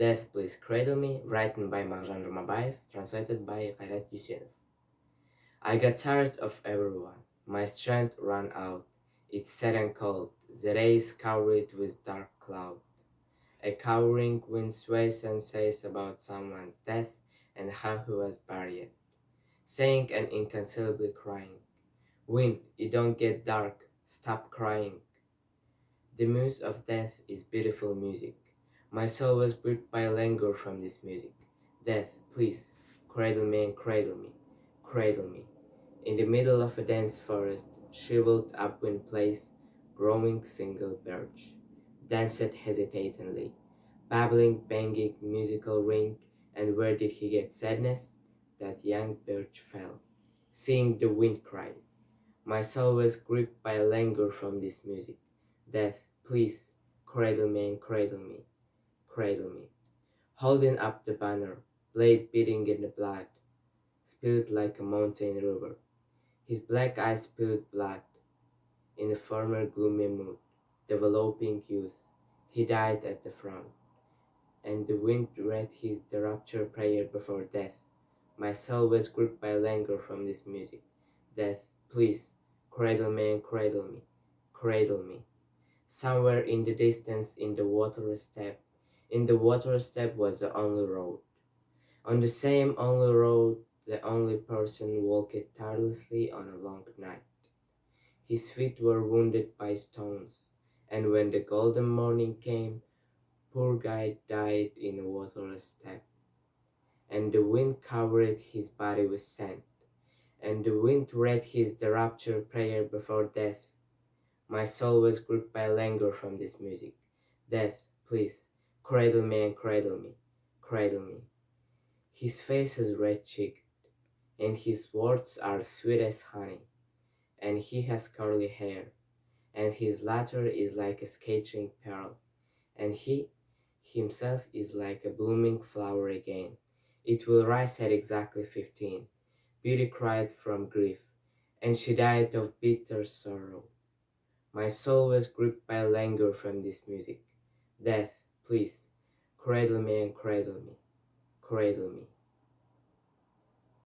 Death, Please Cradle Me, written by Marjan Rumabayev, translated by Kairat Yusenov. I got tired of everyone. My strength ran out. It's sad and cold. The day is covered with dark cloud. A cowering wind sways and says about someone's death and how he was buried, saying and inconsolably crying, "Wind, it don't get dark, stop crying." The muse of death is beautiful music. My soul was gripped by languor from this music. Death, please, cradle me and cradle me, cradle me. In the middle of a dense forest, shriveled up in place, growing single birch, danced hesitatingly, babbling, banging, musical ring, and where did he get sadness? That young birch fell, seeing the wind cry. My soul was gripped by languor from this music. Death, please, cradle me and cradle me, cradle me. Holding up the banner, blade beating in the blood, spilled like a mountain river. His black eyes spilled blood. In a former gloomy mood, developing youth, he died at the front, and the wind read the rapture prayer before death. My soul was gripped by languor from this music. Death, please, cradle me and cradle me, cradle me. Somewhere in the distance, in the water step was the only road. On the same only road, the only person walked tirelessly on a long night. His feet were wounded by stones, and when the golden morning came, poor guy died in a waterless step. And the wind covered his body with sand, and the wind read the rapture prayer before death. My soul was gripped by languor from this music. Death, please, cradle me and cradle me, cradle me. His face is red-cheeked, and his words are sweet as honey, and he has curly hair, and his laughter is like a scattering pearl, and he himself is like a blooming flower again. It will rise at exactly 15. Beauty cried from grief, and she died of bitter sorrow. My soul was gripped by languor from this music. Death, please, cradle me and cradle me, cradle me.